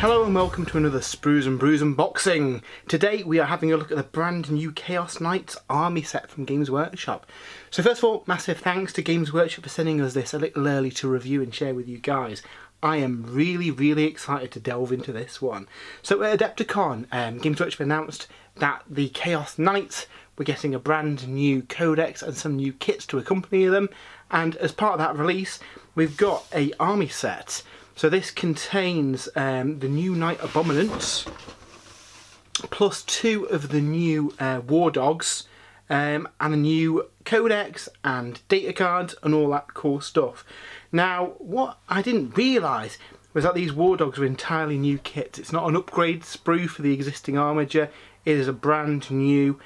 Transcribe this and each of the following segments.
Hello and welcome to another Sprues and Brews unboxing. Today we are having a look at the brand new Chaos Knights army set from Games Workshop. So first of all, massive thanks to Games Workshop for sending us this a little early to review and share with you guys. I am really excited to delve into this one. So at Adepticon, Games Workshop announced that the Chaos Knights were getting a brand new codex and some new kits to accompany them, and as part of that release we've got a army set. So this contains the new Knight Abominants, plus 2 of the new War Dogs, and a new codex and data cards and all that cool stuff. Now, what I didn't realise was that these War Dogs were entirely new kits. It's not an upgrade sprue for the existing Armiger, it is a brand new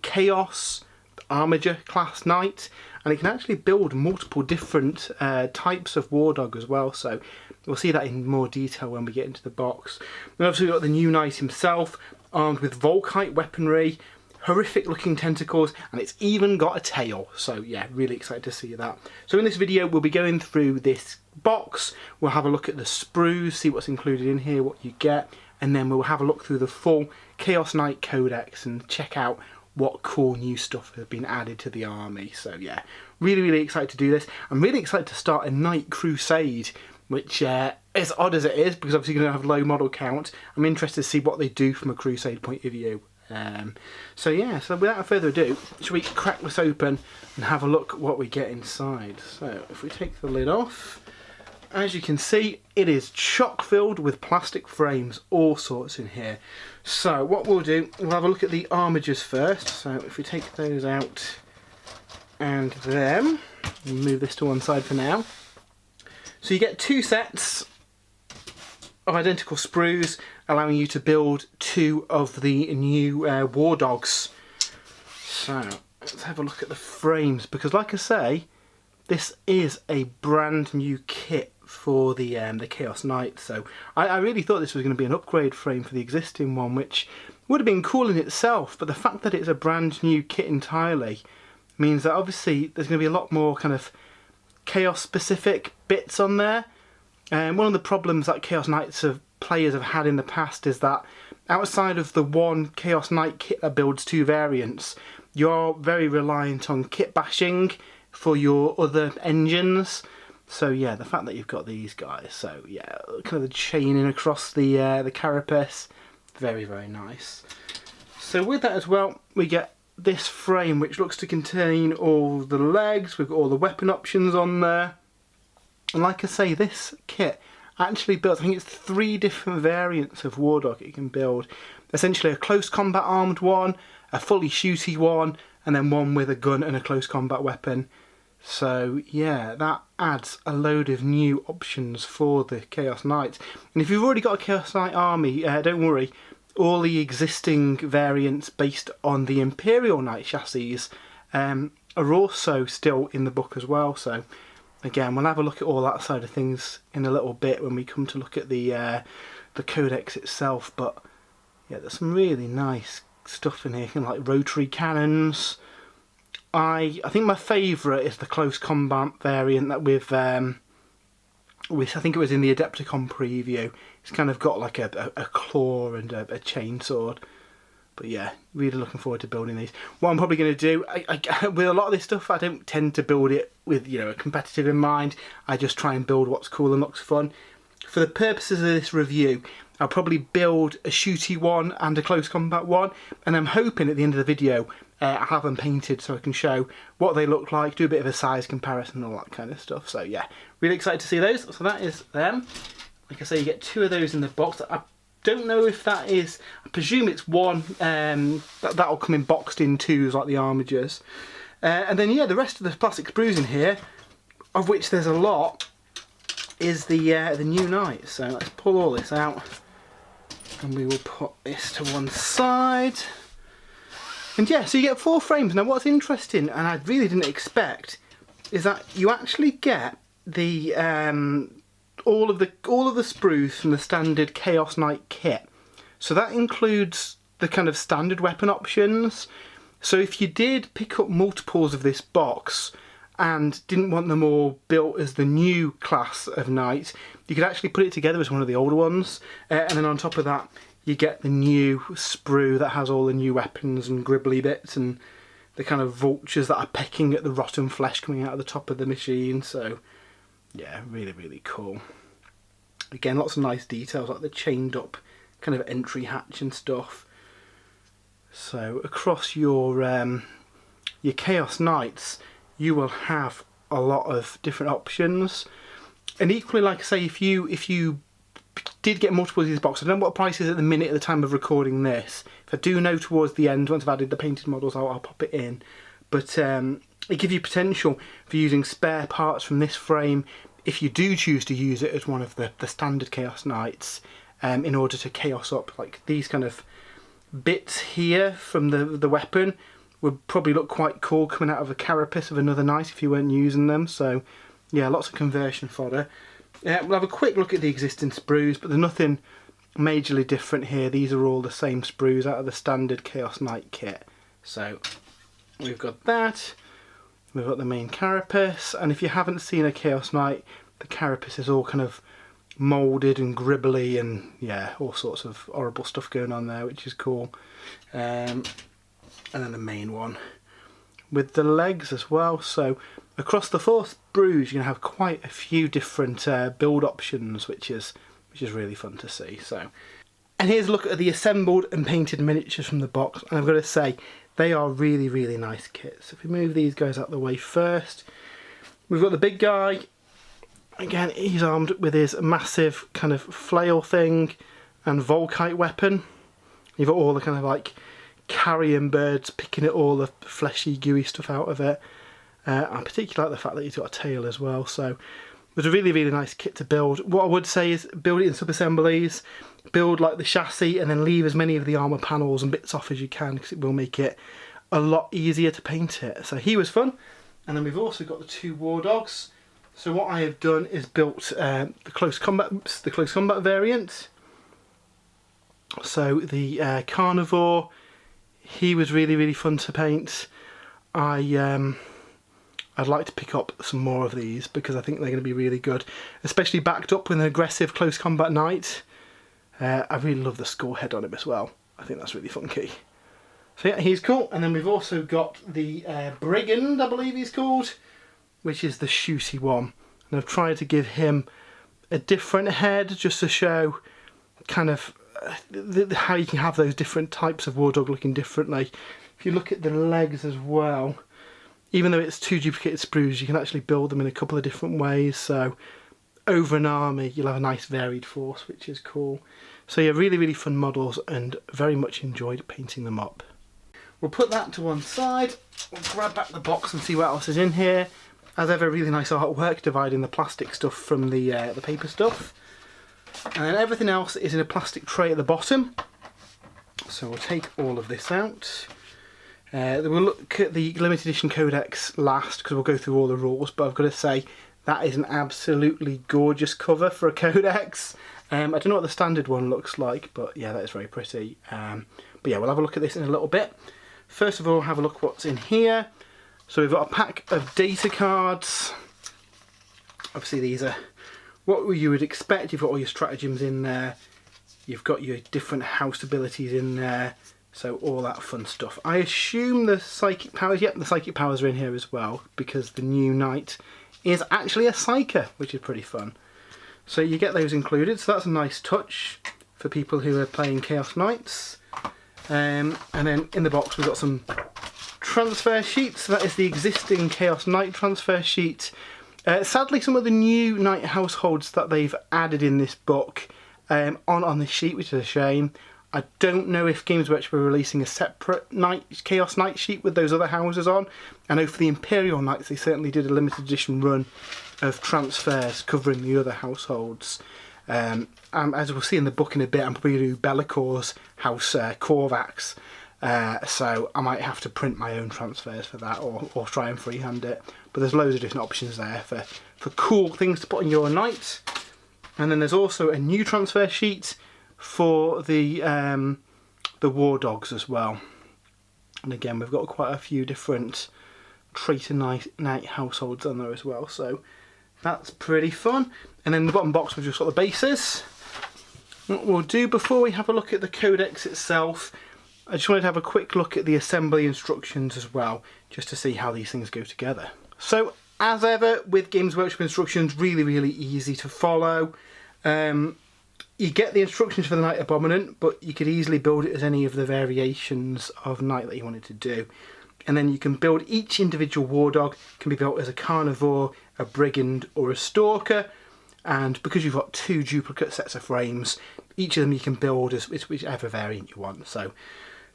Chaos Armiger class Knight, and it can actually build multiple different types of War Dog as well, so we'll see that in more detail when we get into the box. And obviously we've got the new Knight himself, armed with Volkite weaponry, horrific looking tentacles, and it's even got a tail, so yeah, really excited to see that. So in this video we'll be going through this box, we'll have a look at the sprues, see what's included in here, what you get, and then we'll have a look through the full Chaos Knight Codex and check out what cool new stuff has been added to the army. So yeah, really excited to do this. I'm really excited to start a Knight Crusade, which as odd as it is, because obviously you're going to have low model count, I'm interested to see what they do from a Crusade point of view. So yeah, so without further ado, should we crack this open and have a look at what we get inside. So if we take the lid off, as you can see, it is chock filled with plastic frames, all sorts in here. So what we'll do, we'll have a look at the armigers first. So if we take those out and them, we'll move this to one side for now. So you get 2 sets of identical sprues, allowing you to build 2 of the new War Dogs. So let's have a look at the frames, because like I say, this is a brand new kit for the Chaos Knight. So I really thought this was going to be an upgrade frame for the existing one, which would have been cool in itself, but the fact that it's a brand new kit entirely means that obviously there's going to be a lot more kind of Chaos specific bits on there. And one of the problems that Chaos Knights players have had in the past is that outside of the one Chaos Knight kit that builds 2 variants, you're very reliant on kit bashing for your other engines. So yeah, the fact that you've got these guys, so yeah, kind of the chaining across the carapace, very nice. So with that as well, we get this frame which looks to contain all the legs, we've got all the weapon options on there. And like I say, this kit actually builds, I think it's 3 different variants of War Dog you can build. Essentially a close combat armed one, a fully shooty one, and then one with a gun and a close combat weapon. So yeah, that adds a load of new options for the Chaos Knights. And if you've already got a Chaos Knight army, don't worry, all the existing variants based on the Imperial Knight chassis are also still in the book as well. So again, we'll have a look at all that side of things in a little bit when we come to look at the codex itself. But yeah, there's some really nice stuff in here, like rotary cannons. I think my favourite is the close combat variant that with I think it was in the Adepticon preview. It's kind of got like a claw and a chainsword. But yeah, really looking forward to building these. What I'm probably going to do, with a lot of this stuff, I don't tend to build it with, you know, a competitive in mind. I just try and build what's cool and looks fun. For the purposes of this review, I'll probably build a shooty one and a close combat one, and I'm hoping at the end of the video I'll have them painted so I can show what they look like, do a bit of a size comparison and all that kind of stuff. So yeah, really excited to see those. So that is them. Like I say, you get 2 of those in the box. I don't know if that is, I presume it's one, that'll come in boxed in 2s like the armigers. And then yeah, the rest of the plastic sprues in here, of which there's a lot, is the new Knight. So let's pull all this out and we will put this to one side. And yeah, so you get 4 frames. Now what's interesting, and I really didn't expect, is that you actually get the all of the sprues from the standard Chaos Knight kit. So that includes the kind of standard weapon options. So if you did pick up multiples of this box, and didn't want them all built as the new class of knight, you could actually put it together as one of the older ones, and then on top of that you get the new sprue that has all the new weapons and gribbly bits and the kind of vultures that are pecking at the rotten flesh coming out of the top of the machine. So yeah, really, really cool. Again, lots of nice details like the chained up kind of entry hatch and stuff. So across your Chaos Knights, you will have a lot of different options. And equally, like I say, if you did get multiple of these boxes, I don't know what the price is at the minute at the time of recording this. If I do know towards the end, once I've added the painted models, I'll pop it in. But it gives you potential for using spare parts from this frame if you do choose to use it as one of the standard Chaos Knights, in order to chaos up. Like these kind of bits here from the weapon would probably look quite cool coming out of a carapace of another knight if you weren't using them. So yeah, lots of conversion fodder. We'll have a quick look at the existing sprues, but there's nothing majorly different here. These are all the same sprues out of the standard Chaos Knight kit. So we've got that, we've got the main carapace, and if you haven't seen a Chaos Knight, the carapace is all kind of moulded and gribbly and yeah, all sorts of horrible stuff going on there, which is cool. And then the main one with the legs as well. So across the 4 sprues you're going to have quite a few different build options, which is really fun to see. So, and here's a look at the assembled and painted miniatures from the box, and I've got to say they are really, really nice kits. If we move these guys out of the way first, we've got the big guy. Again, he's armed with his massive kind of flail thing and Volkite weapon. You've got all the kind of like carrion birds picking at all the fleshy, gooey stuff out of it. I particularly like the fact that he's got a tail as well. So it was a really, really nice kit to build. What I would say is build it in sub-assemblies, build like the chassis, and then leave as many of the armour panels and bits off as you can, because it will make it a lot easier to paint it. So he was fun. And then we've also got the 2 war dogs. So what I have done is built the close combat variant. So the carnivore, he was really, really fun to paint. I'd like to pick up some more of these because I think they're going to be really good, especially backed up with an aggressive close combat knight. I really love the skull head on him as well. I think that's really funky. So yeah, he's cool. And then we've also got the brigand, I believe he's called, which is the shooty one. And I've tried to give him a different head just to show kind of how you can have those different types of war dog looking differently. If you look at the legs as well, even though it's 2 duplicated sprues, you can actually build them in a couple of different ways. So over an army, you'll have a nice varied force, which is cool. So yeah, really, really fun models, and very much enjoyed painting them up. We'll put that to one side. We'll grab back the box and see what else is in here. As ever, really nice artwork dividing the plastic stuff from the paper stuff. And then everything else is in a plastic tray at the bottom. So we'll take all of this out. We'll look at the limited edition codex last because we'll go through all the rules, but I've got to say that is an absolutely gorgeous cover for a codex. I don't know what the standard one looks like, but yeah, that is very pretty. But yeah, we'll have a look at this in a little bit. First of all, have a look what's in here. So we've got a pack of data cards. Obviously these are what you would expect. You've got all your stratagems in there. You've got your different house abilities in there. So all that fun stuff. I assume the psychic powers, yep, the psychic powers are in here as well, because the new knight is actually a psyker, which is pretty fun. So you get those included, so that's a nice touch for people who are playing Chaos Knights. And then in the box we've got some transfer sheets. So that is the existing Chaos Knight transfer sheet. Sadly, some of the new knight households that they've added in this book on this sheet, which is a shame. I don't know if Games Workshop are releasing a separate Chaos Knight sheet with those other houses on. I know for the Imperial Knights they certainly did a limited edition run of transfers covering the other households. As we'll see in the book in a bit, I'm probably going to do Bellicor's house Korvax. So I might have to print my own transfers for that, or try and freehand it. But there's loads of different options there for cool things to put on your knight. And then there's also a new transfer sheet for the war dogs as well. And again, we've got quite a few different traitor knight households on there as well, so that's pretty fun. And then the bottom box we've just got the bases. What we'll do before we have a look at the codex itself, I just wanted to have a quick look at the assembly instructions as well, just to see how these things go together. So as ever with Games Workshop instructions, really easy to follow. You get the instructions for the Knight Abominant, but you could easily build it as any of the variations of Knight that you wanted to do. And then you can build each individual war dog, can be built as a carnivore, a brigand or a stalker. And because you've got 2 duplicate sets of frames, each of them you can build as whichever variant you want. So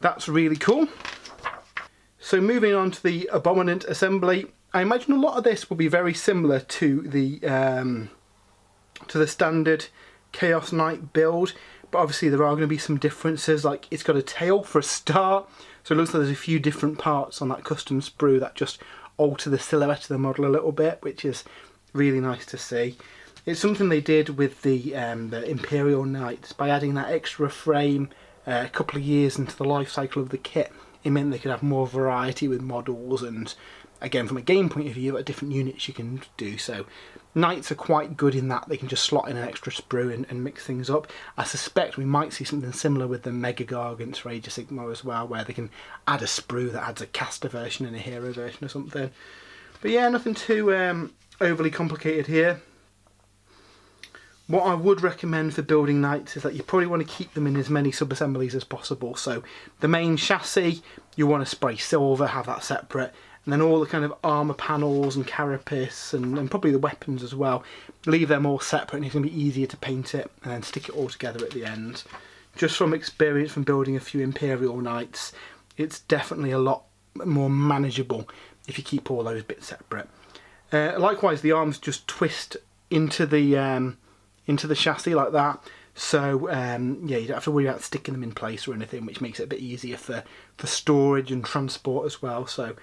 that's really cool. So moving on to the Abominant assembly, I imagine a lot of this will be very similar to the standard Chaos Knight build, but obviously there are going to be some differences. Like, it's got a tail for a start, so it looks like there's a few different parts on that custom sprue that just alter the silhouette of the model a little bit, which is really nice to see. It's something they did with the Imperial Knights by adding that extra frame a couple of years into the life cycle of the kit. It meant they could have more variety with models, and again, from a game point of view, like different units you can do. So Knights are quite good in that they can just slot in an extra sprue and mix things up. I suspect we might see something similar with the Mega Gargants for Age of Sigmar as well, where they can add a sprue that adds a caster version and a hero version or something. But yeah, nothing too overly complicated here. What I would recommend for building Knights is that you probably want to keep them in as many sub-assemblies as possible. So the main chassis, you want to spray silver, have that separate. And then all the kind of armour panels and carapace and probably the weapons as well, leave them all separate, and it's going to be easier to paint it and then stick it all together at the end. Just from experience from building a few Imperial Knights, it's definitely a lot more manageable if you keep all those bits separate. Likewise, the arms just twist into the chassis like that, so yeah, you don't have to worry about sticking them in place or anything, which makes it a bit easier for storage and transport as well. So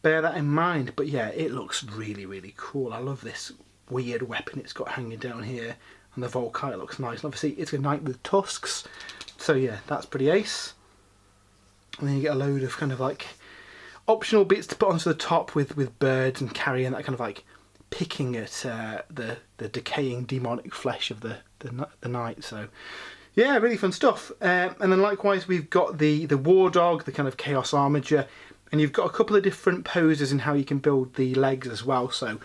bear that in mind. But yeah, it looks really cool. I love this weird weapon it's got hanging down here, and the Volkite looks nice. And obviously it's a knight with tusks, so yeah, that's pretty ace. And then you get a load of kind of like optional bits to put onto the top with birds and carrying that kind of like picking at the decaying demonic flesh of the knight. So yeah, really fun stuff. And then likewise we've got the war dog, the kind of chaos armature. And you've got a couple of different poses in how you can build the legs as well. So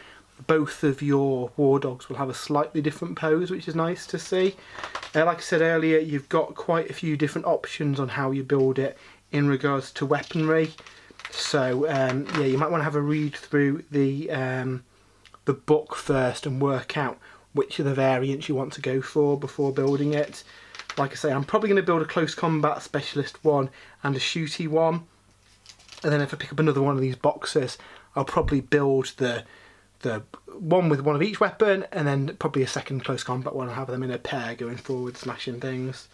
both of your war dogs will have a slightly different pose, which is nice to see. Like I said earlier, you've got quite a few different options on how you build it in regards to weaponry. So yeah, you might want to have a read through the book first and work out which of the variants you want to go for before building it. Like I say, I'm probably going to build a close combat specialist one and a shooty one. And then if I pick up another one of these boxes, I'll probably build the one with one of each weapon, and then probably a second close combat one. I'll have them in a pair going forward, smashing things.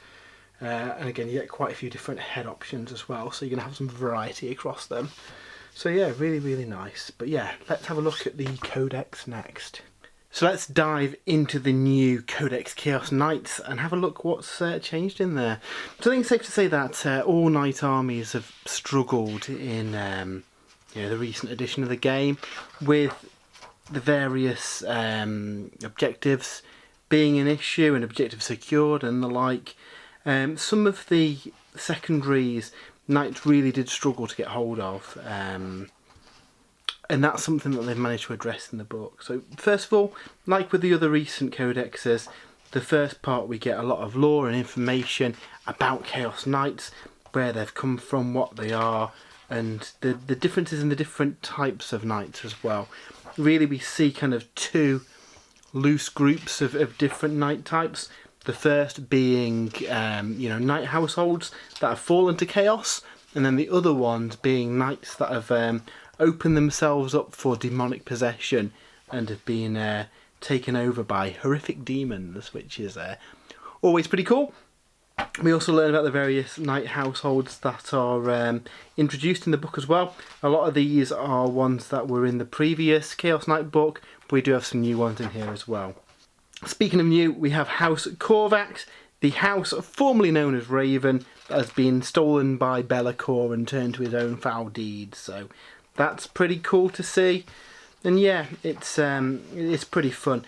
And again, you get quite a few different head options as well, so you're going to have some variety across them. So yeah, really nice. But yeah, let's have a look at the Codex next. So let's dive into the new Codex Chaos Knights and have a look what's changed in there. So I think it's safe to say that all Knight armies have struggled in the recent edition of the game with the various objectives being an issue and objectives secured and the like. Some of the secondaries Knights really did struggle to get hold of. And that's something that they've managed to address in the book. So first of all, like with the other recent codexes, the first part we get a lot of lore and information about Chaos Knights, where they've come from, what they are, and the differences in the different types of knights as well. Really we see kind of 2 loose groups of different knight types. The first being knight households that have fallen to chaos, and then the other ones being knights that have opened themselves up for demonic possession and have been taken over by horrific demons, which is always pretty cool. We also learn about the various knight households that are introduced in the book as well. A lot of these are ones that were in the previous Chaos Knight book, but we do have some new ones in here as well. Speaking of new, we have House Korvax, the house formerly known as Raven, that has been stolen by Be'lakor and turned to his own foul deeds. So That's pretty cool to see. And yeah, it's pretty fun.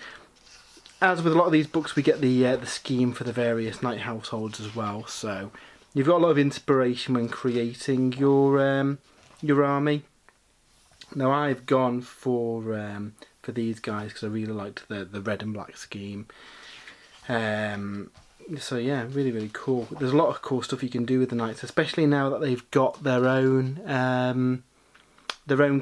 As with a lot of these books, we get the scheme for the various knight households as well. So you've got a lot of inspiration when creating your army. Now I've gone for these guys because I really liked the red and black scheme. So yeah, really, really cool. There's a lot of cool stuff you can do with the knights, especially now that they've got their own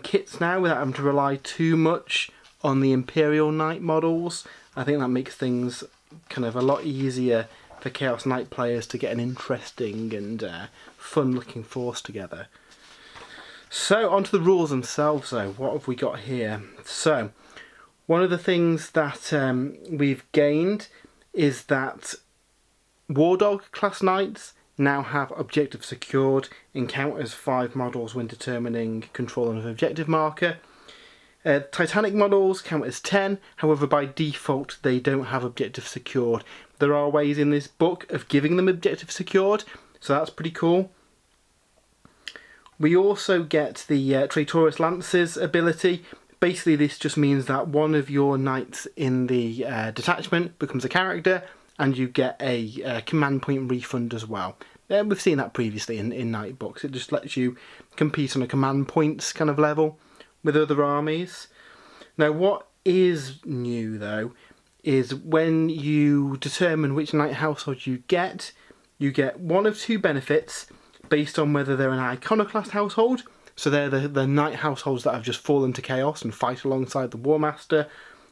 kits now, without having to rely too much on the Imperial Knight models. I think that makes things kind of a lot easier for Chaos Knight players to get an interesting and fun looking force together. So onto the rules themselves though. What have we got here? So one of the things that we've gained is that War Dog class knights now have objective secured, encounters 5 models when determining control of an objective marker. Titanic models count as 10, however by default they don't have objective secured. There are ways in this book of giving them objective secured, so that's pretty cool. We also get the Traitorous Lances ability. Basically this just means that one of your knights in the detachment becomes a character, and you get a command point refund as well. We've seen that previously in Knight books. It just lets you compete on a command points kind of level with other armies. Now what is new though is when you determine which knight household you get one of 2 benefits based on whether they're an iconoclast household, so they're the knight households that have just fallen to chaos and fight alongside the War Master,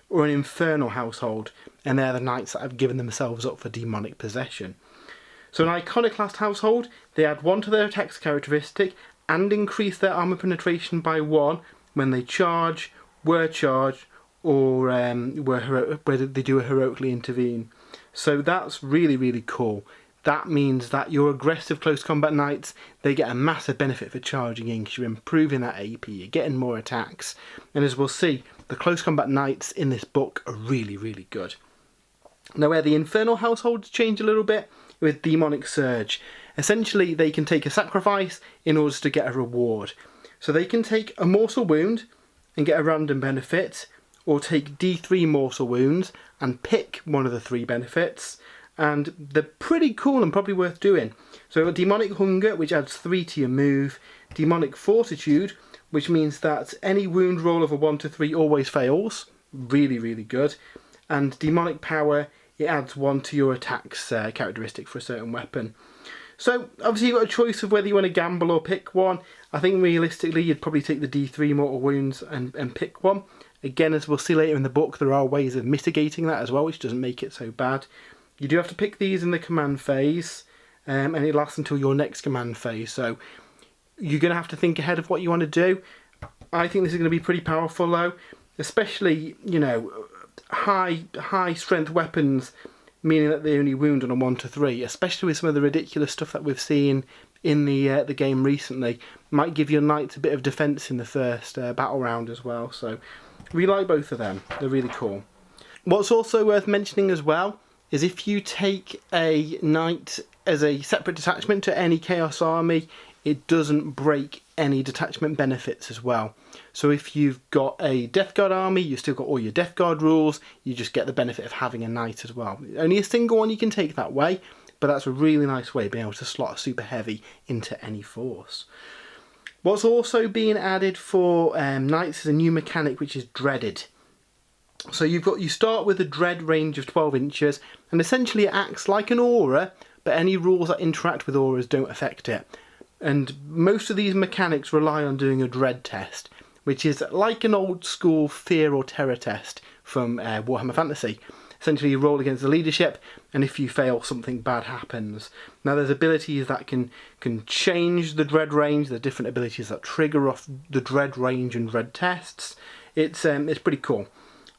or an infernal household, and they're the knights that have given themselves up for demonic possession. So an iconoclast household, they add 1 to their attack's characteristic and increase their armor penetration by 1 when they charge, were charged, or where they do a heroically intervene. So that's really, really cool. That means that your aggressive close combat knights, they get a massive benefit for charging in because you're improving that AP, you're getting more attacks. And as we'll see, the close combat knights in this book are really, really good. Now where the infernal households change a little bit with Demonic Surge. Essentially they can take a sacrifice in order to get a reward. So they can take a morsel wound and get a random benefit, or take D3 morsel wounds and pick one of the 3 benefits. And they're pretty cool and probably worth doing. So we've got Demonic Hunger, which adds 3 to your move. Demonic Fortitude, which means that any wound roll of a 1 to 3 always fails. Really, really good. And Demonic Power, it adds 1 to your attack's characteristic for a certain weapon. So obviously you've got a choice of whether you want to gamble or pick one. I think realistically you'd probably take the D3 mortal wounds and pick one. Again, as we'll see later in the book, there are ways of mitigating that as well, which doesn't make it so bad. You do have to pick these in the command phase, and it lasts until your next command phase. So you're going to have to think ahead of what you want to do. I think this is going to be pretty powerful though, especially, you know, high strength weapons, meaning that they only wound on a 1 to 3, especially with some of the ridiculous stuff that we've seen in the game recently. Might give your knights a bit of defence in the first battle round as well. So we like both of them, they're really cool. What's also worth mentioning as well is if you take a knight as a separate detachment to any Chaos army, it doesn't break any detachment benefits as well. So if you've got a Death Guard army, you've still got all your Death Guard rules, you just get the benefit of having a knight as well. Only a single one you can take that way, but that's a really nice way of being able to slot a super heavy into any force. What's also being added for knights is a new mechanic which is Dreaded. So you start with a dread range of 12 inches, and essentially it acts like an aura, but any rules that interact with auras don't affect it. And most of these mechanics rely on doing a dread test, which is like an old school fear or terror test from Warhammer Fantasy. Essentially you roll against the leadership, and if you fail, something bad happens. Now there's abilities that can change the dread range, there are different abilities that trigger off the dread range and dread tests. It's pretty cool.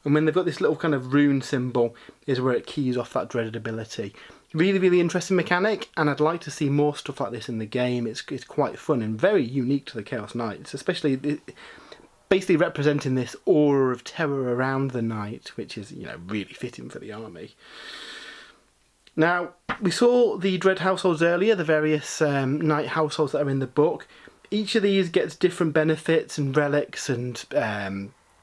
And when they've got this little kind of rune symbol is where it keys off that dreaded ability. Really, really interesting mechanic, and I'd like to see more stuff like this in the game. It's quite fun and very unique to the Chaos Knights, especially basically representing this aura of terror around the knight, which is, you know, really fitting for the army. Now, we saw the Dread households earlier, the various knight households that are in the book. Each of these gets different benefits and relics and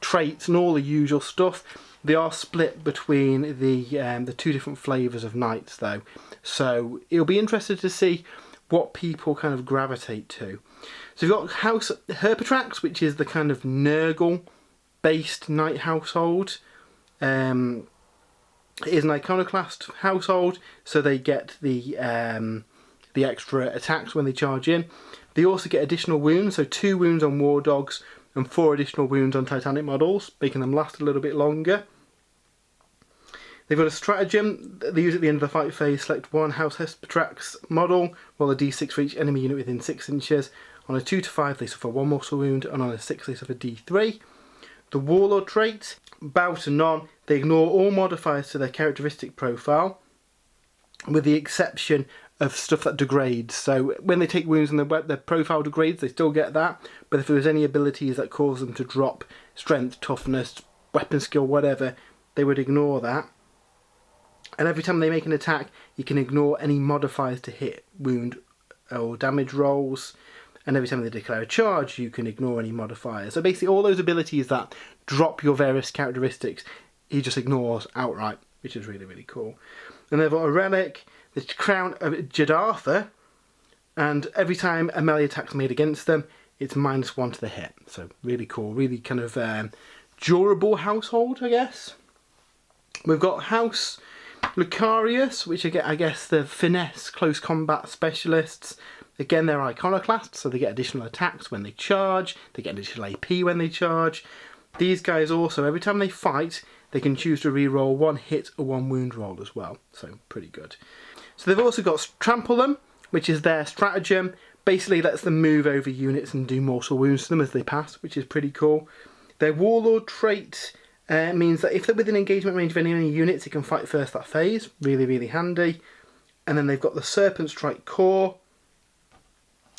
traits and all the usual stuff. They are split between the two different flavours of knights though, so it'll be interesting to see what people kind of gravitate to. So we've got House Herpetrax, which is the kind of Nurgle based knight household. It is an iconoclast household, so they get the extra attacks when they charge in. They also get additional wounds, so 2 wounds on war dogs and 4 additional wounds on Titanic models, making them last a little bit longer. They've got a stratagem they use at the end of the fight phase. Select 1 House Herpetrax model, roll a d6 for each enemy unit within 6 inches. On a 2 to 5 they suffer 1 mortal wound, and on a 6 they suffer d3. The Warlord trait, bow to none, they ignore all modifiers to their characteristic profile, with the exception of stuff that degrades. So when they take wounds and their profile degrades, they still get that, but if there was any abilities that cause them to drop strength, toughness, weapon skill, whatever, they would ignore that. And every time they make an attack, you can ignore any modifiers to hit, wound or damage rolls. And every time they declare a charge, you can ignore any modifiers. So basically all those abilities that drop your various characteristics, he just ignores outright, which is really, really cool. And they've got a relic, the Crown of Jadartha, and every time a melee attack's made against them, it's -1 to the hit. So really cool, really kind of durable household, I guess. We've got House Lucarius, which I guess the finesse close combat specialists. Again, they're iconoclasts, so they get additional attacks when they charge, they get additional AP when they charge. These guys also, every time they fight, they can choose to reroll 1 hit or 1 wound roll as well, so pretty good. So they've also got Trample Them, which is their stratagem. Basically lets them move over units and do mortal wounds to them as they pass, which is pretty cool. Their Warlord trait means that if they're within engagement range of any units, it can fight first that phase. Really, really handy. And then they've got the Serpent Strike core.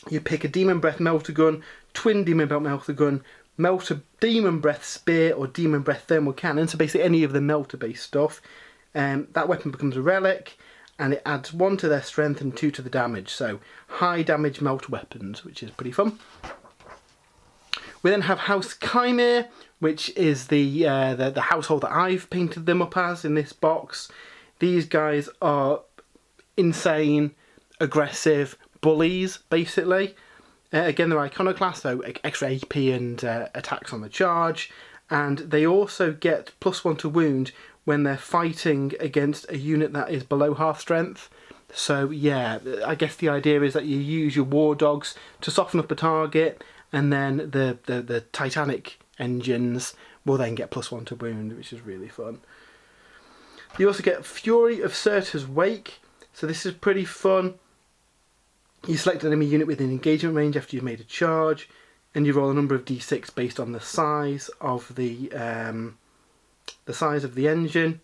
You pick a Demon Breath Melter Gun, Twin Demon Belt Melter Gun, Melter Demon Breath Spear or Demon Breath Thermal Cannon, so basically any of the melter based stuff. That weapon becomes a relic, and it adds 1 to their strength and 2 to the damage, so high damage melter weapons, which is pretty fun. We then have House Chimere, which is the household that I've painted them up as in this box. These guys are insane, aggressive bullies, basically. Again, they're iconoclast, so extra AP and attacks on the charge. And they also get +1 to wound when they're fighting against a unit that is below half strength. So yeah, I guess the idea is that you use your war dogs to soften up a target, and then the Titanic engines will then get +1 to wound, which is really fun. You also get Fury of Surtur's Wake, so this is pretty fun. You select an enemy unit within engagement range after you've made a charge, and you roll a number of d6 based on the size of the engine.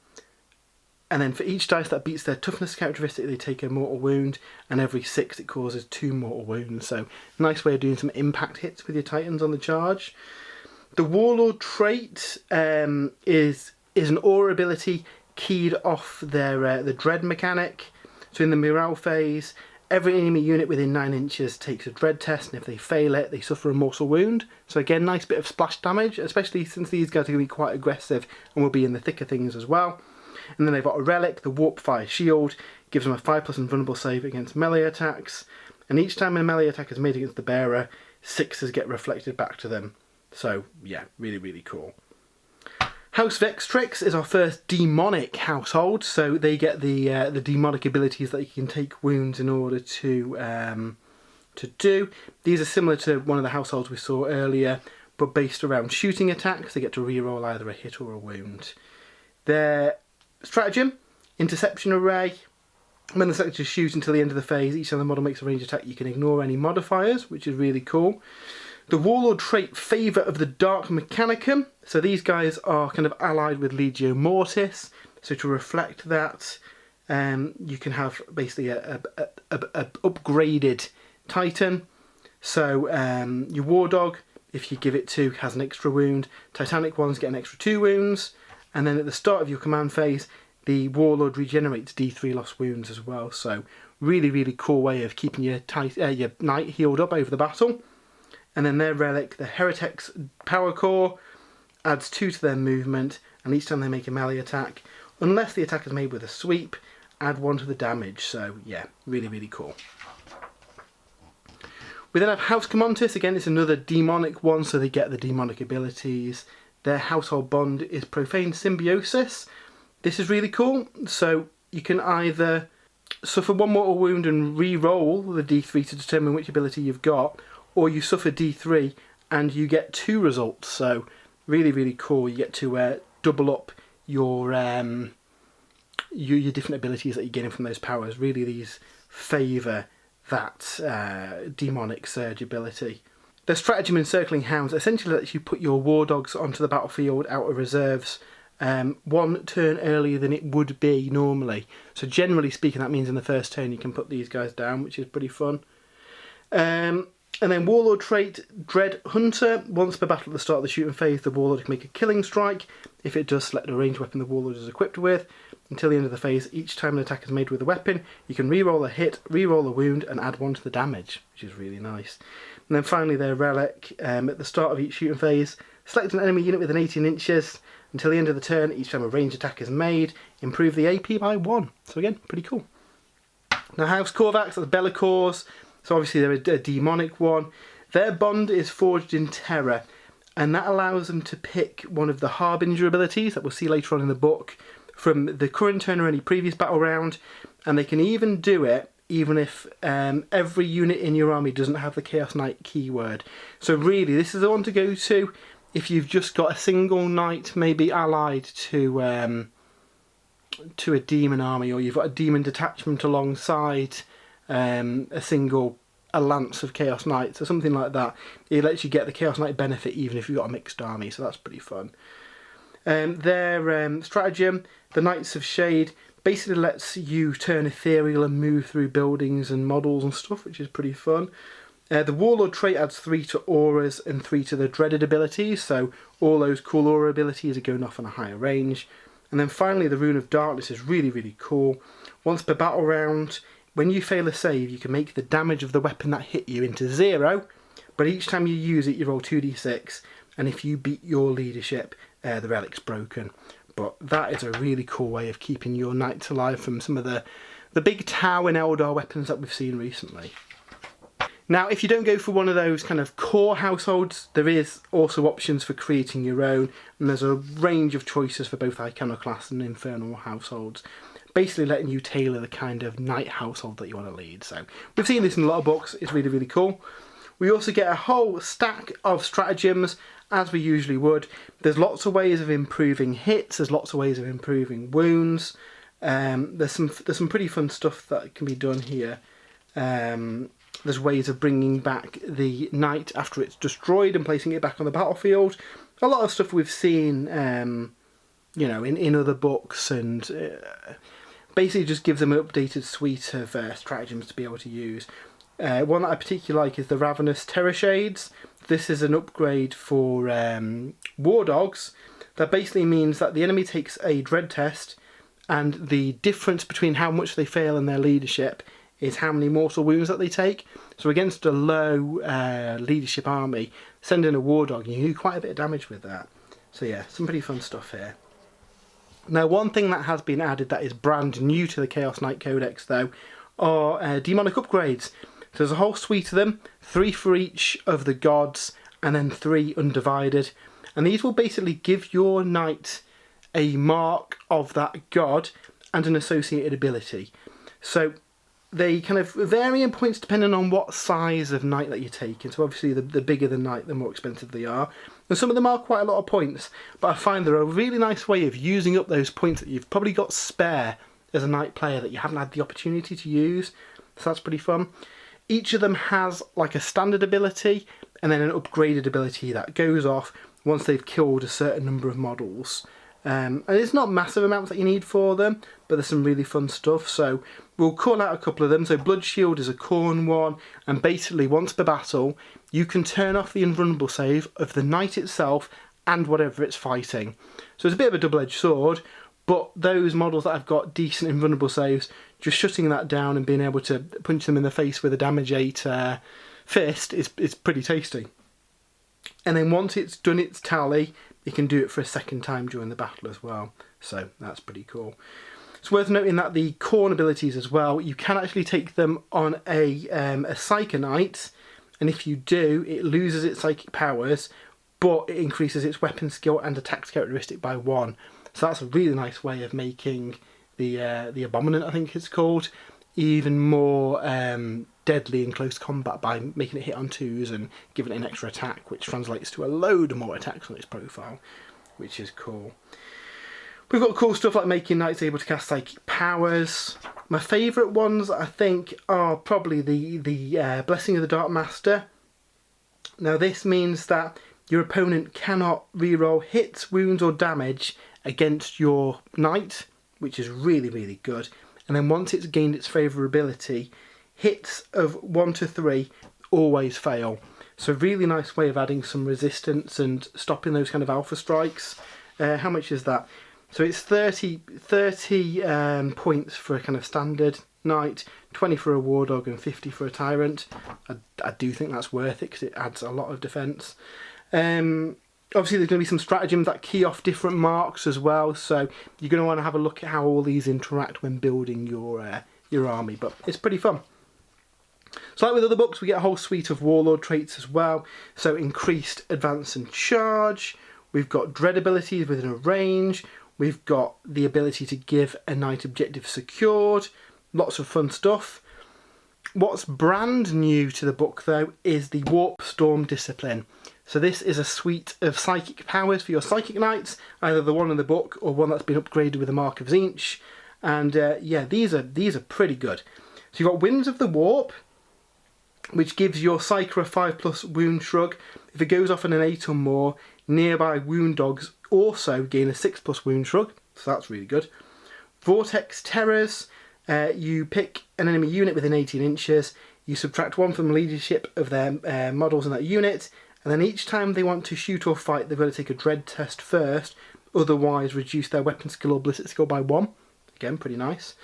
And then for each dice that beats their toughness characteristic, they take a mortal wound, and every 6 it causes 2 mortal wounds. So nice way of doing some impact hits with your titans on the charge. The Warlord trait is an aura ability keyed off their the dread mechanic. So in the morale phase, every enemy unit within 9 inches takes a dread test, and if they fail it, they suffer a mortal wound. So again, nice bit of splash damage, especially since these guys are going to be quite aggressive and will be in the thicker things as well. And then they've got a relic, the Warp Fire Shield, gives them a 5+ invulnerable save against melee attacks. And each time a melee attack is made against the bearer, 6s get reflected back to them. So yeah, really, really cool. House Vextrix is our first demonic household, so they get the demonic abilities that you can take wounds in order to do. These are similar to one of the households we saw earlier, but based around shooting attacks. They get to reroll either a hit or a wound. Their stratagem, Interception Array. When the selectors shoot until the end of the phase, each time the model makes a ranged attack, you can ignore any modifiers, which is really cool. The Warlord trait, Favour of the Dark Mechanicum. So these guys are kind of allied with Legio Mortis. So to reflect that, you can have basically a upgraded Titan. So your War Dog, if you give it 2, has an extra wound. Titanic ones get an extra 2 wounds. And then at the start of your command phase, the Warlord regenerates D3 lost wounds as well. So really, really cool way of keeping your Knight healed up over the battle. And then their relic, the Heretics Power Core, adds 2 to their movement, and each time they make a melee attack, unless the attack is made with a sweep, add 1 to the damage. So yeah, really, really cool. We then have House Commontis. Again, it's another demonic one, so they get the demonic abilities. Their household bond is Profane Symbiosis. This is really cool. So you can either suffer 1 mortal wound and re-roll the d3 to determine which ability you've got, or you suffer d3 and you get 2 results. So really, really cool. You get to double up your different abilities that you're getting from those powers. Really, these favour that demonic surge ability. The stratagem Encircling Hounds essentially lets you put your war dogs onto the battlefield out of reserves 1 turn earlier than it would be normally. So generally speaking, that means in the first turn you can put these guys down, which is pretty fun. And then Warlord trait, Dread Hunter. Once per battle at the start of the shooting phase, the Warlord can make a killing strike. If it does, select a ranged weapon the Warlord is equipped with. Until the end of the phase, each time an attack is made with a weapon, you can re-roll a hit, re-roll a wound, and add 1 to the damage, which is really nice. And then finally their relic, at the start of each shooting phase, select an enemy unit within 18 inches. Until the end of the turn, each time a ranged attack is made, improve the AP by 1. So again, pretty cool. Now House Korvax, that's Bellicors. So obviously they're a demonic one. Their bond is Forged in Terror, and that allows them to pick one of the Harbinger abilities that we'll see later on in the book from the current turn or any previous battle round, and they can even do it even if every unit in your army doesn't have the Chaos Knight keyword. So really, this is the one to go to if you've just got a single knight maybe allied to a demon army, or you've got a demon detachment alongside a lance of Chaos Knights or something like that. It lets you get the Chaos Knight benefit even if you've got a mixed army, so that's pretty fun. Their stratagem, the Knights of Shade, basically lets you turn ethereal and move through buildings and models and stuff, which is pretty fun. The Warlord trait adds 3 to auras and 3 to the dreaded abilities, so all those cool aura abilities are going off on a higher range. And then finally the Rune of Darkness is really, really cool. Once per battle round, when you fail a save, you can make the damage of the weapon that hit you into 0, but each time you use it, you roll 2d6, and if you beat your leadership, the relic's broken. But that is a really cool way of keeping your knights alive from some of the big Tau and Eldar weapons that we've seen recently. Now, if you don't go for one of those kind of core households, there is also options for creating your own, and there's a range of choices for both Iconoclast and Infernal households, basically letting you tailor the kind of knight household that you want to lead. So we've seen this in a lot of books. It's really, really cool. We also get a whole stack of stratagems, as we usually would. There's lots of ways of improving hits. There's lots of ways of improving wounds. There's some pretty fun stuff that can be done here. There's ways of bringing back the knight after it's destroyed and placing it back on the battlefield. A lot of stuff we've seen, you know, in other books, and basically just gives them an updated suite of stratagems to be able to use. One that I particularly like is the Ravenous Terror Shades. This is an upgrade for war dogs. That basically means that the enemy takes a dread test, and the difference between how much they fail in their leadership is how many mortal wounds that they take. So against a low leadership army, send in a war dog and you do quite a bit of damage with that. So yeah, some pretty fun stuff here. Now, one thing that has been added that is brand new to the Chaos Knight Codex though are demonic upgrades. So there's a whole suite of them, 3 for each of the gods and then 3 undivided. And these will basically give your knight a mark of that god and an associated ability. So they kind of vary in points depending on what size of knight that you're taking. So obviously the bigger the knight, the more expensive they are. And some of them are quite a lot of points, but I find they're a really nice way of using up those points that you've probably got spare as a knight player that you haven't had the opportunity to use. So that's pretty fun. Each of them has like a standard ability and then an upgraded ability that goes off once they've killed a certain number of models. And it's not massive amounts that you need for them, but there's some really fun stuff. So we'll call out a couple of them. So Blood Shield is a Khorne one, and basically once per battle, you can turn off the invulnerable save of the knight itself and whatever it's fighting. So it's a bit of a double-edged sword, but those models that have got decent invulnerable saves, just shutting that down and being able to punch them in the face with a damage 8 fist is pretty tasty. And then once it's done its tally, you can do it for a second time during the battle as well. So that's pretty cool. It's worth noting that the core abilities as well, you can actually take them on a Psycho Knight, and if you do, it loses its psychic powers, but it increases its weapon skill and attacks characteristic by 1. So that's a really nice way of making the Abominant, I think it's called, even more deadly in close combat by making it hit on 2s and giving it an extra attack, which translates to a load more attacks on its profile, which is cool. We've got cool stuff like making knights able to cast psychic powers. My favourite ones, I think, are probably the Blessing of the Dark Master. Now this means that your opponent cannot reroll hits, wounds or damage against your knight, which is really, really good. And then once it's gained its favourability, hits of 1 to 3 always fail. So really nice way of adding some resistance and stopping those kind of alpha strikes. How much is that? So it's 30 points for a kind of standard knight, 20 for a war dog and 50 for a tyrant. I do think that's worth it because it adds a lot of defence. Obviously there's going to be some stratagems that key off different marks as well, so you're going to want to have a look at how all these interact when building your army, but it's pretty fun. So like with other books, we get a whole suite of warlord traits as well. So increased advance and charge, we've got dread abilities within a range, we've got the ability to give a knight objective secured, lots of fun stuff. What's brand new to the book though is the Warp Storm Discipline. So this is a suite of psychic powers for your psychic knights, either the one in the book or one that's been upgraded with a Mark of Tzeentch. And yeah, these are pretty good. So you've got Winds of the Warp, which gives your Psyker a 5+ wound shrug. If it goes off on an 8 or more, nearby wound dogs also gain a 6+ wound shrug, so that's really good. Vortex Terrors, you pick an enemy unit within 18 inches, you subtract 1 from the leadership of their models in that unit, and then each time they want to shoot or fight, they've got to take a dread test first, otherwise reduce their weapon skill or ballistic skill by 1. Again, pretty nice.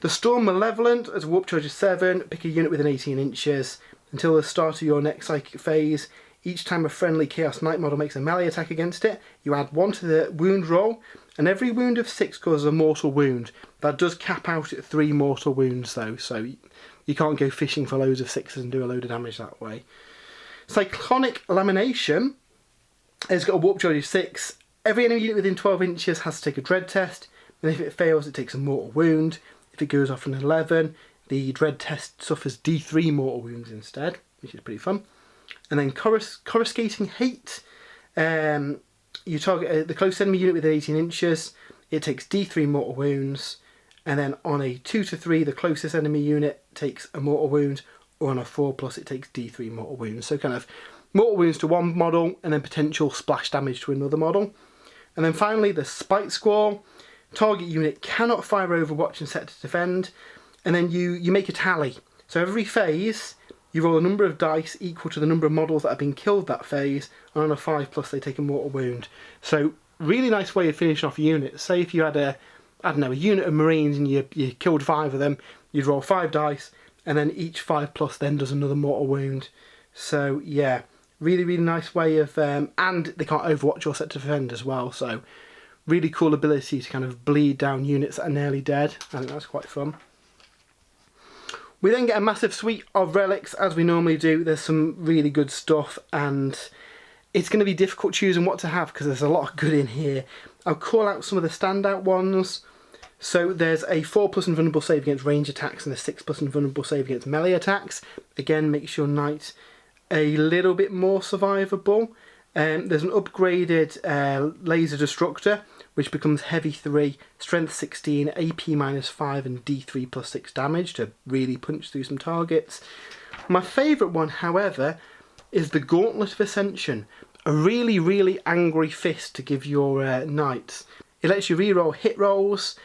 The Storm Malevolent, as a warp charge of 7, pick a unit within 18 inches. Until the start of your next psychic phase, each time a friendly Chaos Knight model makes a melee attack against it, you add 1 to the wound roll, and every wound of 6 causes a mortal wound. That does cap out at 3 mortal wounds though, so you can't go fishing for loads of 6s and do a load of damage that way. Cyclonic Lamination has got a warp charge of 6. Every enemy unit within 12 inches has to take a dread test, and if it fails it takes a mortal wound. If it goes off an 11, the dread test suffers D3 mortal wounds instead, which is pretty fun. And then Coruscating Hate, you target the close enemy unit within 18 inches, it takes D3 mortal wounds, and then on a 2 to 3 the closest enemy unit takes a mortal wound, or on a 4+ it takes D3 mortal wounds. So kind of mortal wounds to one model and then potential splash damage to another model. And then finally the Spite Squall, target unit cannot fire Overwatch and set to defend, and then you make a tally. So every phase you roll a number of dice equal to the number of models that have been killed that phase, and on a 5+ they take a mortal wound. So really nice way of finishing off units. Say if you had a unit of Marines and you killed 5 of them, you'd roll 5 dice, and then each 5+ then does another mortal wound. So yeah, really, really nice way of, and they can't Overwatch or set to defend as well, so really cool ability to kind of bleed down units that are nearly dead. I think that's quite fun. We then get a massive suite of relics, as we normally do. There's some really good stuff, and it's going to be difficult choosing what to have because there's a lot of good in here. I'll call out some of the standout ones. So there's a 4+ invulnerable save against range attacks and a 6+ invulnerable save against melee attacks. Again, makes your knight a little bit more survivable. There's an upgraded laser destructor, which becomes heavy 3, strength 16, AP -5 and D3 +6 damage to really punch through some targets. My favourite one, however, is the Gauntlet of Ascension, a really, really angry fist to give your knights. It lets you reroll hit rolls,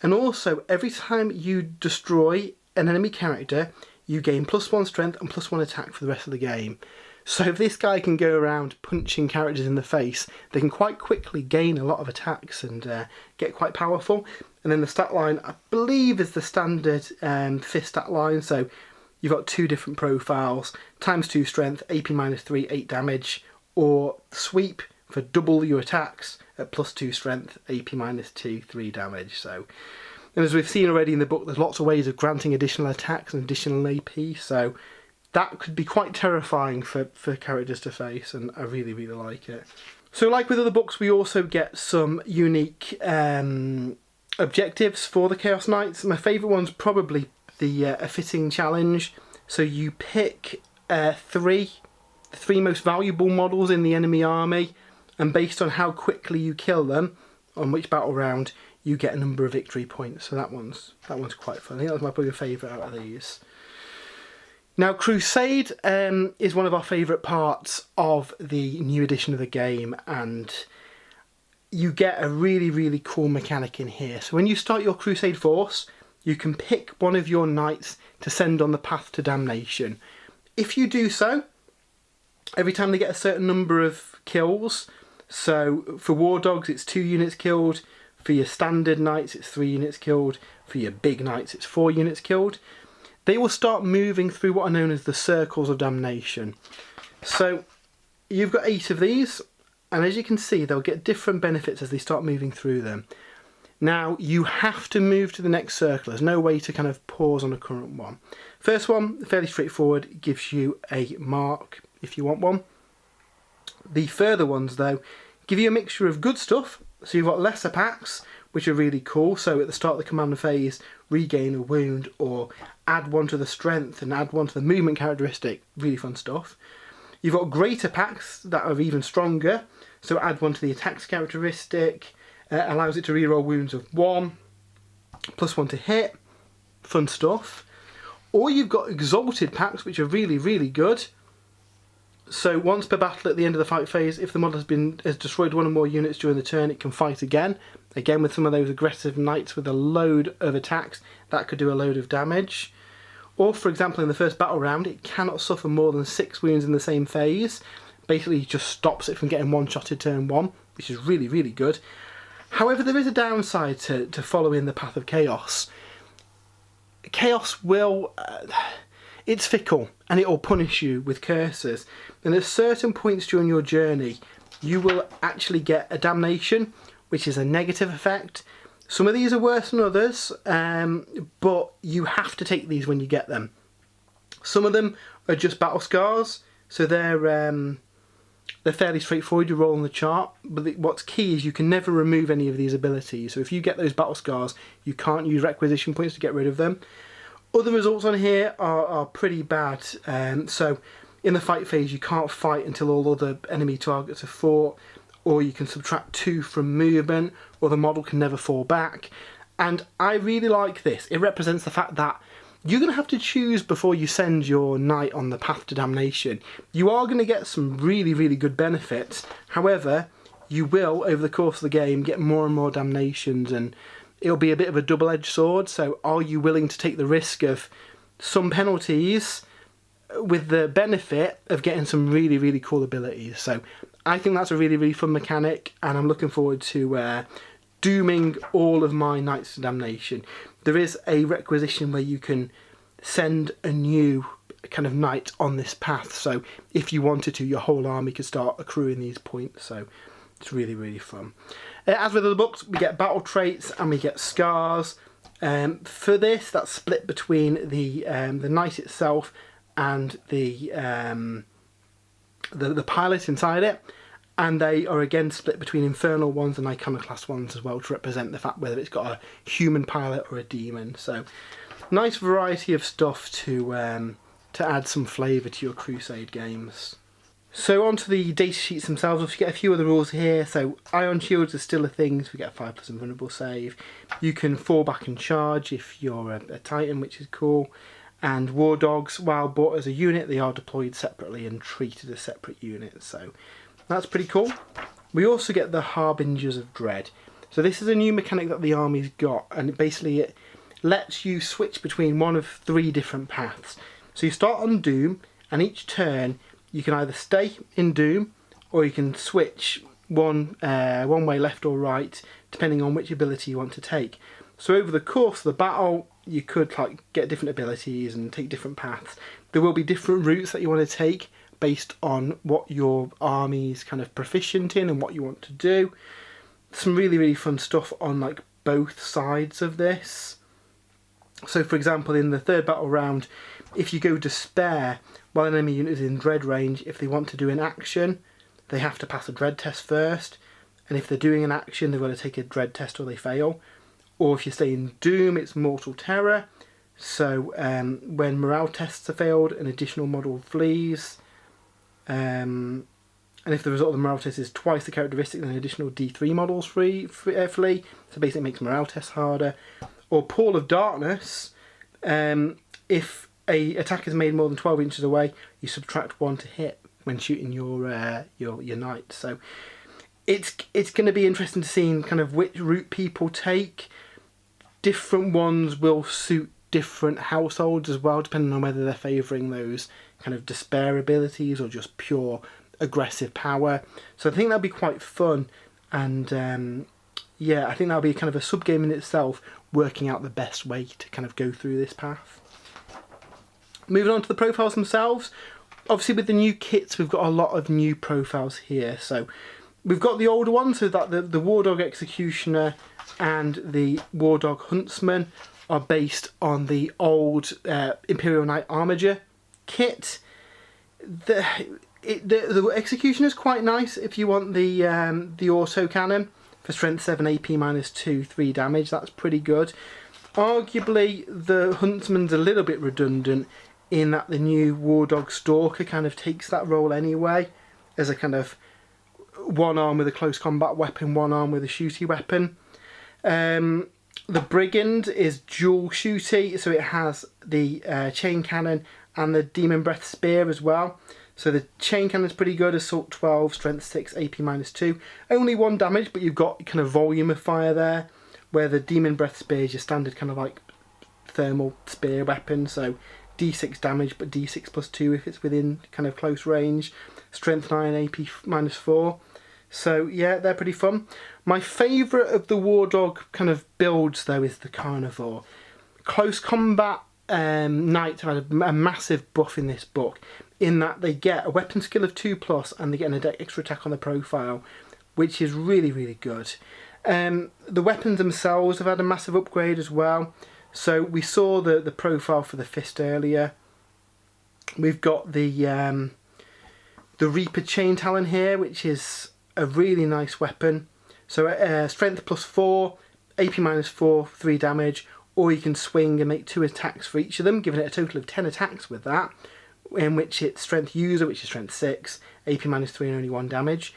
and also every time you destroy an enemy character, you gain +1 strength and +1 attack for the rest of the game. So if this guy can go around punching characters in the face, they can quite quickly gain a lot of attacks and get quite powerful. And then the stat line, I believe, is the standard fist stat line. So you've got 2 different profiles, ×2 strength, AP -3, 8 damage, or Sweep for double your attacks at +2 strength, AP -2, 3 damage. So, and as we've seen already in the book, there's lots of ways of granting additional attacks and additional AP, so that could be quite terrifying for characters to face, and I really, really like it. So like with other books, we also get some unique objectives for the Chaos Knights. My favourite one's probably the a fitting challenge. So you pick the three most valuable models in the enemy army, and based on how quickly you kill them on which battle round, you get a number of victory points. So that one's quite fun. I think that was my probably favourite out of these. Now, Crusade is one of our favourite parts of the new edition of the game, and you get a really, really cool mechanic in here. So when you start your Crusade force, you can pick one of your knights to send on the path to damnation. If you do so, every time they get a certain number of kills, so for War Dogs it's 2 units killed, for your standard knights it's 3 units killed, for your big knights it's 4 units killed, they will start moving through what are known as the circles of damnation. So you've got 8 of these, and as you can see, they'll get different benefits as they start moving through them. Now, you have to move to the next circle. There's no way to kind of pause on a current one. First one, fairly straightforward, gives you a mark if you want one. The further ones, though, give you a mixture of good stuff. So you've got lesser packs, which are really cool. So at the start of the command phase, regain a wound, or add one to the strength and add one to the movement characteristic. Really fun stuff. You've got greater packs that are even stronger. So add one to the attacks characteristic. Allows it to reroll wounds of 1, +1 to hit. Fun stuff. Or you've got exalted packs, which are really, really good. So once per battle at the end of the fight phase, if the model has destroyed one or more units during the turn, it can fight again. Again, with some of those aggressive knights with a load of attacks, that could do a load of damage. Or, for example, in the first battle round, it cannot suffer more than 6 wounds in the same phase. Basically, it just stops it from getting one-shotted turn 1, which is really, really good. However, there is a downside to following the path of Chaos. Chaos will... it's fickle, and it will punish you with curses. And at certain points during your journey, you will actually get a damnation, which is a negative effect. Some of these are worse than others, but you have to take these when you get them. Some of them are just battle scars, so they're fairly straightforward. You roll on the chart, but what's key is you can never remove any of these abilities. So if you get those battle scars, you can't use requisition points to get rid of them. Other results on here are pretty bad. So in the fight phase, you can't fight until all other enemy targets are fought, or you can subtract 2 from movement, or the model can never fall back. And I really like this. It represents the fact that you're going to have to choose before you send your knight on the path to damnation. You are going to get some really, really good benefits. However, you will, over the course of the game, get more and more damnations, and it'll be a bit of a double-edged sword. So are you willing to take the risk of some penalties with the benefit of getting some really, really cool abilities? So I think that's a really, really fun mechanic, and I'm looking forward to dooming all of my Knights to Damnation. There is a requisition where you can send a new kind of knight on this path, so if you wanted to, your whole army could start accruing these points, so it's really, really fun. As with other books, we get battle traits and we get scars. For this, that's split between the knight itself and the pilot inside it, and they are again split between infernal ones and iconoclast ones as well, to represent the fact whether it's got a human pilot or a demon. So nice variety of stuff to add some flavour to your Crusade games. So onto the data sheets themselves. We get a few other rules here. So ion shields are still a thing, so we get a 5+ invulnerable save. You can fall back and charge if you're a Titan, which is cool. And War Dogs, while bought as a unit, they are deployed separately and treated as separate units. So that's pretty cool. We also get the Harbingers of Dread. So this is a new mechanic that the army's got, and it lets you switch between one of 3 different paths. So you start on Doom, and each turn you can either stay in Doom, or you can switch one way left or right, depending on which ability you want to take. So over the course of the battle, you could get different abilities and take different paths. There will be different routes that you want to take, based on what your army's kind of proficient in and what you want to do. Some really, really fun stuff on like both sides of this. So for example, in the third battle round, if you go Despair while an enemy unit is in dread range, if they want to do an action, they have to pass a dread test first, and if they're doing an action, they've got to take a dread test or they fail. Or if you stay in Doom, it's Mortal Terror. So when morale tests are failed, an additional model flees. And if the result of the morale test is twice the characteristic, then additional D3 models flee. So basically it makes morale tests harder. Or Pall of Darkness, if a attack is made more than 12 inches away, you subtract 1 to hit when shooting your knight. So it's going to be interesting to see kind of which route people take. Different ones will suit different households as well, depending on whether they're favouring those kind of despair abilities or just pure aggressive power. So I think that'll be quite fun, and yeah, I think that'll be kind of a sub game in itself, working out the best way to kind of go through this path. Moving on to the profiles themselves, obviously with the new kits we've got a lot of new profiles here. So we've got the older ones, so that the War Dog Executioner and the War Dog Huntsman are based on the old Imperial Knight Armiger kit. The Executioner is quite nice if you want the autocannon for strength 7, AP -2, 3 damage. That's pretty good. Arguably the Huntsman's a little bit redundant in that the new War Dog Stalker kind of takes that role anyway, as a kind of one arm with a close combat weapon, one arm with a shooty weapon. The Brigand is dual shooty, so it has the chain cannon and the Demon Breath Spear as well. So the chain cannon is pretty good, assault 12, strength 6, AP -2. Only 1 damage, but you've got kind of volume of fire there, where the Demon Breath Spear is your standard kind of like thermal spear weapon, so D6 damage, but D6 +2 if it's within kind of close range. Strength 9, AP -4. So yeah, they're pretty fun. My favourite of the War Dog kind of builds though is the Carnivore. Close combat knights have had a massive buff in this book, in that they get a weapon skill of 2+ and they get an extra attack on the profile, which is really, really good. The weapons themselves have had a massive upgrade as well. So we saw the profile for the fist earlier. We've got the Reaper Chain Talon here, which is a really nice weapon. So strength +4, AP -4, 3 damage, or you can swing and make 2 attacks for each of them, giving it a total of 10 attacks with that, in which it's strength user, which is strength 6, AP -3 and only 1 damage.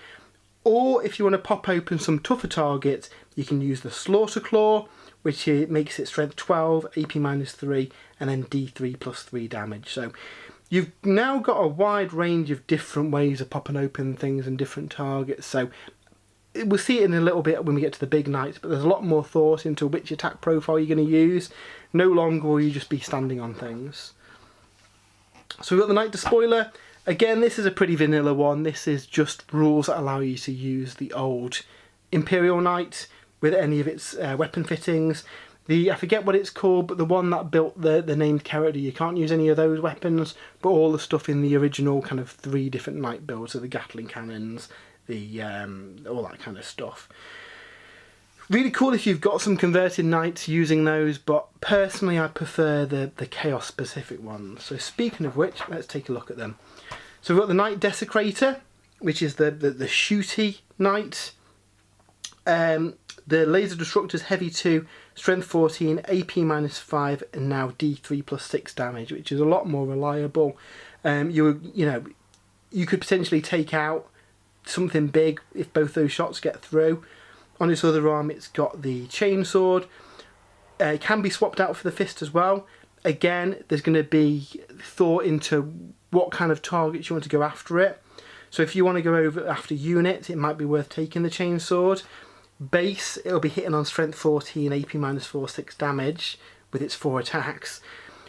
Or if you want to pop open some tougher targets, you can use the Slaughter Claw, which makes it strength 12, AP -3, and then D3 +3 damage. So you've now got a wide range of different ways of popping open things and different targets. So we'll see it in a little bit when we get to the big knights, but there's a lot more thought into which attack profile you're going to use. No longer will you just be standing on things. So we've got the Knight Despoiler. Again, this is a pretty vanilla one. This is just rules that allow you to use the old Imperial Knight with any of its weapon fittings. I forget what it's called, but the one that built the named character, you can't use any of those weapons, but all the stuff in the original kind of 3 different knight builds, so the Gatling cannons, all that kind of stuff. Really cool if you've got some converted knights using those, but personally I prefer the chaos specific ones. So speaking of which, let's take a look at them. So we've got the Knight Desecrator, which is the shooty knight. The Laser Destructor's Heavy 2, Strength 14, AP -5, and now D3 +6 damage, which is a lot more reliable. You could potentially take out something big if both those shots get through. On its other arm, it's got the Chainsword. It can be swapped out for the fist as well. Again, there's going to be thought into what kind of targets you want to go after it. So if you want to go over after units, it might be worth taking the Chainsword. Base, it'll be hitting on strength 14, AP -4, 6 damage with its 4 attacks.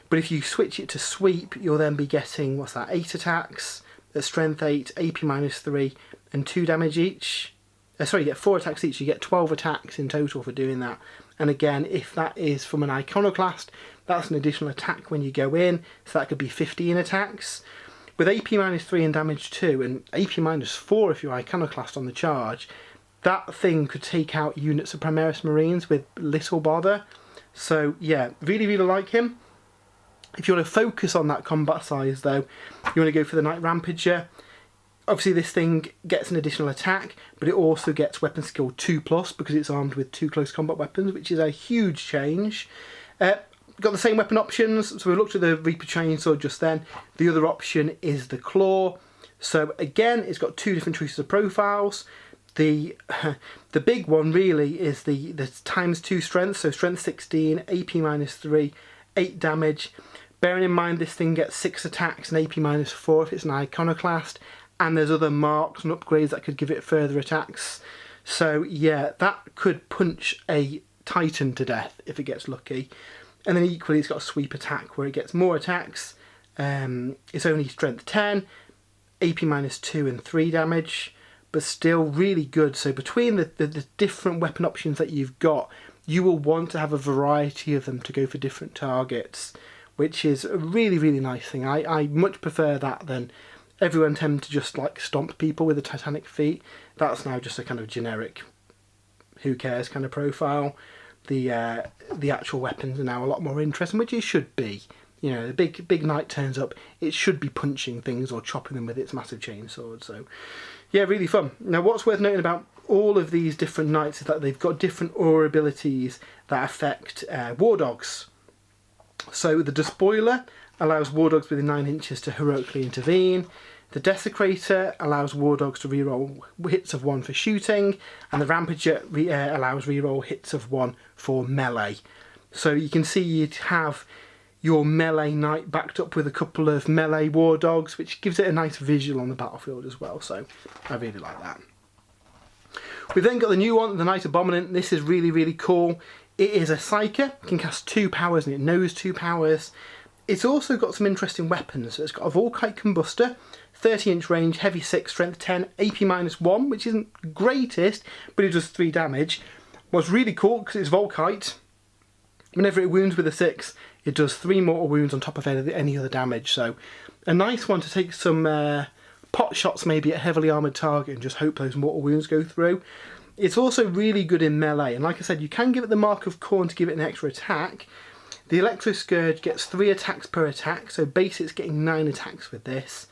But if you switch it to sweep, you'll then be getting, 8 attacks at strength 8, AP -3, and 2 damage each. You get 4 attacks each, you get 12 attacks in total for doing that. And again, if that is from an Iconoclast, that's an additional attack when you go in, so that could be 15 attacks. with AP -3 and damage 2 and AP -4 if you're Iconoclast on the charge, that thing could take out units of Primaris Marines with little bother. So yeah, really, really like him. If you want to focus on that combat size though, you want to go for the Knight Rampager. Obviously this thing gets an additional attack, but it also gets weapon skill 2+ because it's armed with 2 close combat weapons, which is a huge change. Got the same weapon options, so we looked at the Reaper Chainsaw just then. The other option is the Claw. So again, it's got 2 different choices of profiles. The big one really is the ×2 strength, so strength 16, AP -3, 8 damage. Bearing in mind this thing gets 6 attacks and AP -4 if it's an Iconoclast, and there's other marks and upgrades that could give it further attacks. So yeah, that could punch a Titan to death if it gets lucky. And then equally it's got a sweep attack where it gets more attacks. It's only strength 10, AP -2 and 3 damage, but still really good. So between the different weapon options that you've got, you will want to have a variety of them to go for different targets, which is a really, really nice thing. I much prefer that than everyone tend to just like stomp people with a Titanic feat. That's now just a kind of generic, who cares kind of profile. The actual weapons are now a lot more interesting, which it should be. You know, the big knight turns up, it should be punching things or chopping them with its massive chainsword. So yeah, really fun. Now what's worth noting about all of these different knights is that they've got different aura abilities that affect war dogs. So the Despoiler allows war dogs within 9 inches to heroically intervene. The Desecrator allows war dogs to reroll hits of 1 for shooting, and the Rampager allows reroll hits of 1 for melee. So you can see you'd have your melee knight backed up with a couple of melee war dogs, which gives it a nice visual on the battlefield as well. So I really like that. We've then got the new one, the Knight Abominant. This is really, really cool. It is a Psyker, can cast 2 powers and it knows 2 powers. It's also got some interesting weapons. So it's got a Volkite Combustor, 30-inch range, heavy 6, strength 10, AP -1, which isn't greatest, but it does 3 damage. What's really cool, because it's Volkite, whenever it wounds with a 6, it does 3 mortal wounds on top of any other damage. So a nice one to take some pot shots maybe at a heavily armoured target and just hope those mortal wounds go through. It's also really good in melee, and like I said, you can give it the Mark of Khorne to give it an extra attack. The Electro Scourge gets 3 attacks per attack, so base it's getting 9 attacks with this.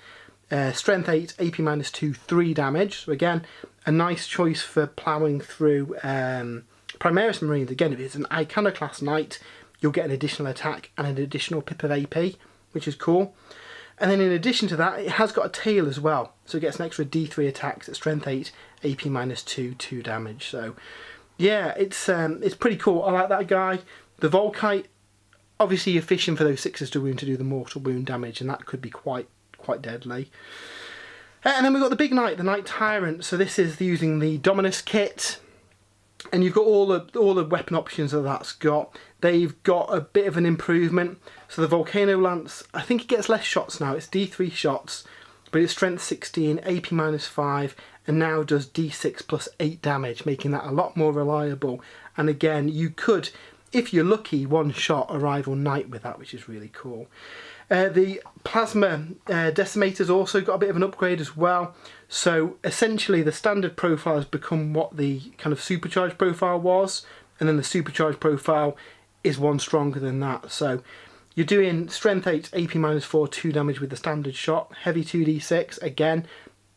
Strength 8, AP -2, 3 damage. So again, a nice choice for ploughing through Primaris Marines. Again, if it's an Iconoclast Knight, you'll get an additional attack and an additional pip of AP, which is cool. And then in addition to that, it has got a tail as well. So it gets an extra D3 attacks at strength 8, AP -2, 2 damage. So yeah, it's pretty cool. I like that guy. The Volkite, obviously you're fishing for those 6s to wound to do the mortal wound damage, and that could be quite deadly. And then we've got the big knight, the Knight Tyrant. So this is using the Dominus kit, and you've got all the weapon options that that's got. They've got a bit of an improvement. So the Volcano Lance, I think it gets less shots now. It's D3 shots, but it's strength 16, AP -5, and now does D6 plus 8 damage, making that a lot more reliable. And again, you could, if you're lucky, one-shot a rival knight with that, which is really cool. The Plasma Decimator's also got a bit of an upgrade as well. So essentially the standard profile has become what the kind of supercharged profile was, and then the supercharged profile is 1 stronger than that. So you're doing strength 8, AP -4, 2 damage with the standard shot, heavy 2d6, again,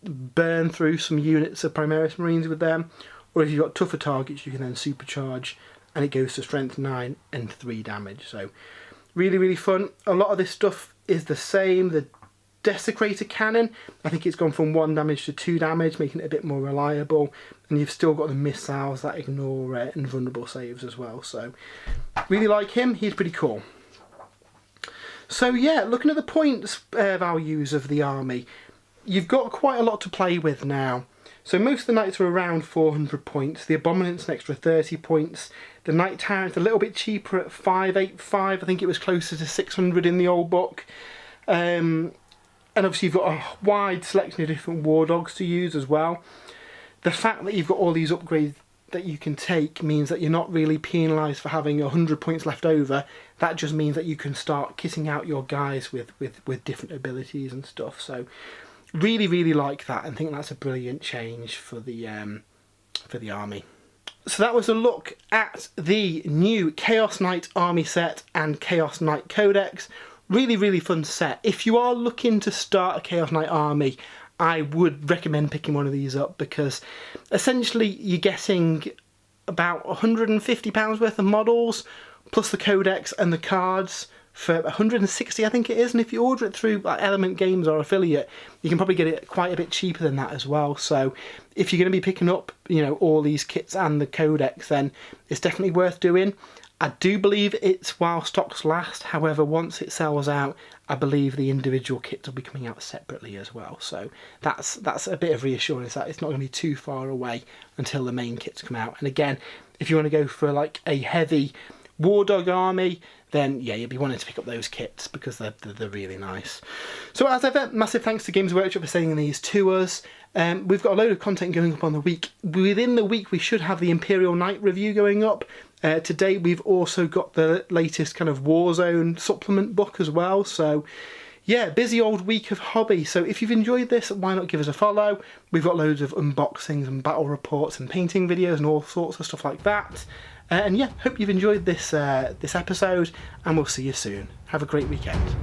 burn through some units of Primaris Marines with them, or if you've got tougher targets you can then supercharge, and it goes to strength 9 and 3 damage. So really, really fun. A lot of this stuff is the same. The Desecrator Cannon, I think it's gone from 1 damage to 2 damage, making it a bit more reliable, and you've still got the missiles that ignore invulnerable saves as well. So really like him, he's pretty cool. So yeah, looking at the points values of the army, you've got quite a lot to play with now. So most of the knights are around 400 points. The Abominant's an extra 30 points. The Knight Tyrant's a little bit cheaper at 585. I think it was closer to 600 in the old book. And obviously you've got a wide selection of different war dogs to use as well. The fact that you've got all these upgrades that you can take means that you're not really penalised for having 100 points left over. That just means that you can start kitting out your guys with different abilities and stuff. So really, really like that, and think that's a brilliant change for the army. So that was a look at the new Chaos Knight army set and Chaos Knight Codex. Really, really fun set. If you are looking to start a Chaos Knight army, I would recommend picking one of these up, because essentially you're getting about £150 worth of models, plus the Codex and the cards for 160, I think it is. And if you order it through like Element Games or Affiliate, you can probably get it quite a bit cheaper than that as well. So if you're going to be picking up, you know, all these kits and the Codex, then it's definitely worth doing. I do believe it's while stocks last. However, once it sells out, I believe the individual kits will be coming out separately as well. So that's a bit of reassurance that it's not going to be too far away until the main kits come out. And again, if you want to go for like a heavy War Dog army, then yeah, you'll be wanting to pick up those kits, because they're really nice. So as ever, massive thanks to Games Workshop for sending these to us. We've got a load of content going up on the week. Within the week, we should have the Imperial Knight review going up. Today, we've also got the latest kind of Warzone supplement book as well. So yeah, busy old week of hobby. So if you've enjoyed this, why not give us a follow? We've got loads of unboxings and battle reports and painting videos and all sorts of stuff like that. And yeah, hope you've enjoyed this episode, and we'll see you soon. Have a great weekend.